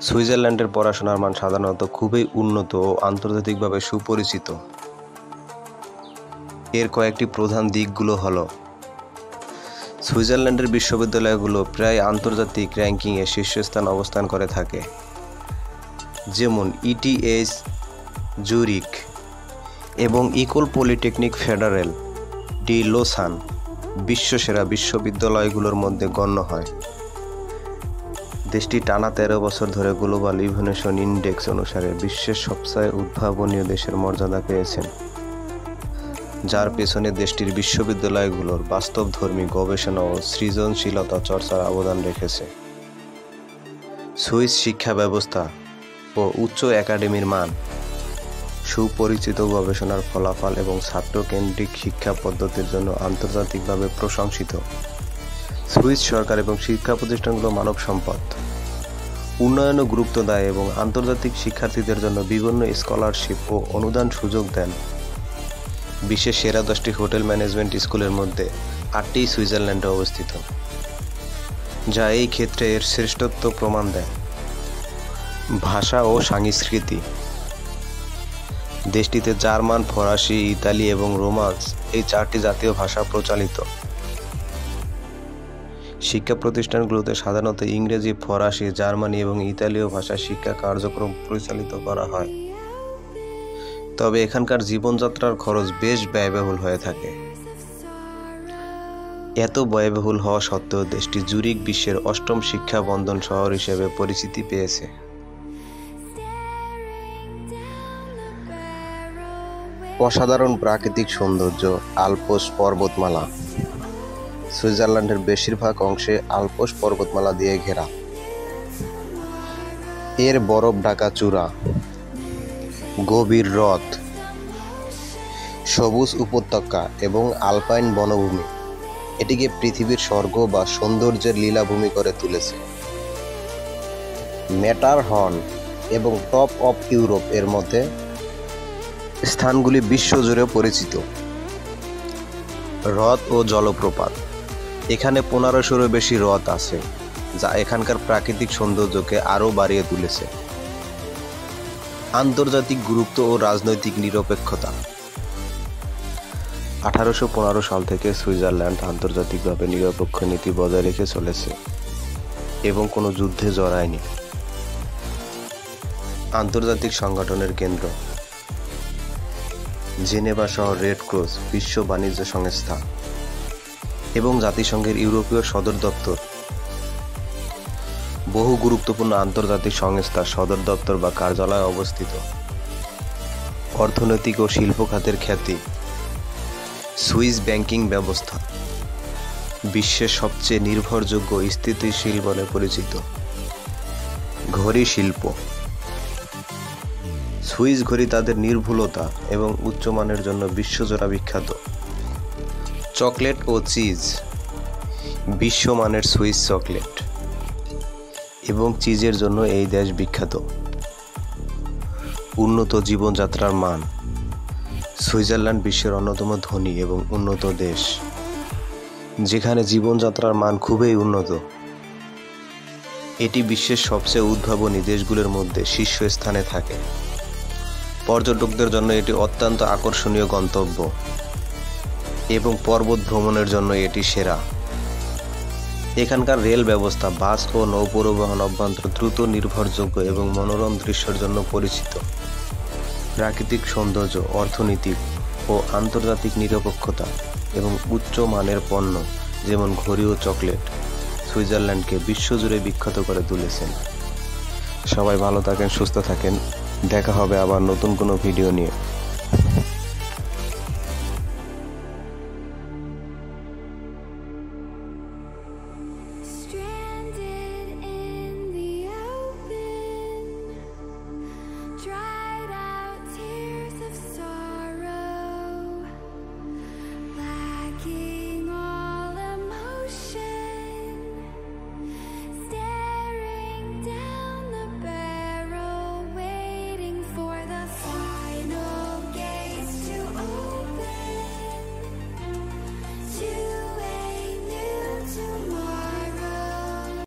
সুইজারল্যান্ডের পড়াশোনার মান সাধারণত খুবই উন্নত ও আন্তর্জাতিকভাবে সুপরিচিত। এর কয়েকটি প্রধান দিকগুলো হলো: সুইজারল্যান্ডের বিশ্ববিদ্যালয়গুলো প্রায় আন্তর্জাতিক র্যাঙ্কিংয়ে শীর্ষস্থান অবস্থান করে থাকে, যেমন ইটিএইচ জুরিখ এবং ইকোল পলিটেকনিক ফেডারেল ডি লোসান বিশ্বসেরা বিশ্ববিদ্যালয়গুলোর মধ্যে গণ্য হয়। দেশটি টানা 13 বছর ধরে গ্লোবাল ইনোভেশন ইন্ডেক্স অনুসারে বিশ্বের সবচেয়ে উদ্ভাবনীয় দেশের মর্যাদা পেয়েছে, যার পেছনে দেশটির বিশ্ববিদ্যালয়গুলোর বাস্তবধর্মী গবেষণা ও সৃজনশীলতা চর্চার অবদান রেখেছে। সুইস শিক্ষা ব্যবস্থা ও উচ্চ একাডেমির মান, সুপরিচিত গবেষণার ফলাফল এবং ছাত্রকেন্দ্রিক শিক্ষা পদ্ধতির জন্য আন্তর্জাতিকভাবে প্রশংসিত। সুইস সরকার এবং শিক্ষা প্রতিষ্ঠানগুলো মানব সম্পদ উন্নয়নে গুরুত্ব দেয় এবং আন্তর্জাতিক শিক্ষার্থীদের জন্য বিভিন্ন স্কলারশিপ ও অনুদান সুযোগ দেন। বিশ্বের সেরা 10টি হোটেল ম্যানেজমেন্ট স্কুলের মধ্যে 8টি সুইজারল্যান্ডে অবস্থিত, যা এই ক্ষেত্রে এর শ্রেষ্ঠত্ব প্রমাণ দেয়। ভাষা ও সংস্কৃতি: দেশটিতে জার্মান, ফরাসি, ইতালি এবং রোমান্স এই 4টি জাতীয় ভাষা প্রচলিত। শিক্ষা প্রতিষ্ঠানগুলোতে সাধারণত ইংরেজি, ফরাসি, জার্মানি এবং ইতালীয় ভাষায় শিক্ষা কার্যক্রম পরিচালিত করা হয়, তবে এখানকার জীবনযাত্রার খরচ বেশ ব্যয়বহুল হয়ে থাকে। এত ব্যয়বহুল হওয়া সত্ত্বেও দেশটি জুরিখ বিশ্বের 8ম শিক্ষা বন্ধন শহর হিসেবে পরিচিতি পেয়েছে। অসাধারণ প্রাকৃতিক সৌন্দর্য: আল্পস পর্বতমালা। সুইজারল্যান্ডের বেশিরভাগ অংশে আল্পস পর্বতমালা দিয়ে ঘেরা। এর বরফ ঢাকা চূড়া, গভীর হ্রদ, সবুজ উপত্যকা এবং আলপাইন বনভূমি এটিকে পৃথিবীর স্বর্গ বা সৌন্দর্যের লীলাভূমি করে তুলেছে। ম্যাটারহর্ন এবং টপ অফ ইউরোপ এর মধ্যে স্থানগুলি বিশ্বজুড়ে পরিচিত। হ্রদ ও জলপ্রপাত: এখানে 1500-এরও বেশি হ্রদ আছে, যা এখানকার প্রাকৃতিক সৌন্দর্যকে আরও বাড়িয়ে তুলেছে। আন্তর্জাতিক গুরুত্ব ও রাজনৈতিক নিরপেক্ষতা: 1815 সাল থেকে সুইজারল্যান্ড আন্তর্জাতিকভাবে নিরপেক্ষ নীতি বজায় রেখে চলেছে এবং কোনো যুদ্ধে জড়ায়নি। আন্তর্জাতিক সংগঠনের কেন্দ্র: জেনেভা শহর, রেড ক্রস, বিশ্ব বাণিজ্য সংস্থা এবং জাতিসংঘের ইউরোপীয় সদর দপ্তর। বহু গুরুত্বপূর্ণ আন্তর্জাতিক সংস্থার সদর দপ্তর বা কার্যালয় অবস্থিত। অর্থনৈতিক ও শিল্প খাতের খ্যাতি: সুইস ব্যাংকিং ব্যবস্থা বিশ্বের সবচেয়ে নির্ভরযোগ্য স্থিতিশীল বলে পরিচিত। ঘড়ি শিল্প: সুইস ঘড়ি তাদের নির্ভুলতা এবং উচ্চমানের জন্য বিশ্বজোড়া বিখ্যাত। চকলেট ও চিজ: বিশ্বমানের সুইস চকলেট এবং চিজের জন্য এই দেশ বিখ্যাত। উন্নত জীবনযাত্রার মান: সুইজারল্যান্ড বিশ্বের অন্যতম ধনী এবং উন্নত দেশ, যেখানে জীবনযাত্রার মান খুবই উন্নত। এটি বিশ্বের সবচেয়ে উদ্ভাবনী দেশগুলোর মধ্যে শীর্ষস্থানে থাকে। পর্যটকদের জন্য এটি অত্যন্ত আকর্ষণীয় গন্তব্য এবং পর্বত ভ্রমণের জন্য এটি সেরা। এখানকার রেল ব্যবস্থা, বাস ও নৌ পরিবহন অভ্যন্তর দ্রুত, নির্ভরযোগ্য এবং মনোরম দৃশ্যের জন্য পরিচিত। প্রাকৃতিক সৌন্দর্য, অর্থনীতি ও আন্তর্জাতিক নিরপেক্ষতা এবং উচ্চ মানের পণ্য যেমন ঘড়ি ও চকলেট সুইজারল্যান্ডকে বিশ্বজুড়ে বিখ্যাত করে তুলেছেন। সবাই ভালো থাকেন, সুস্থ থাকেন। দেখা হবে আবার নতুন কোনো ভিডিও নিয়ে।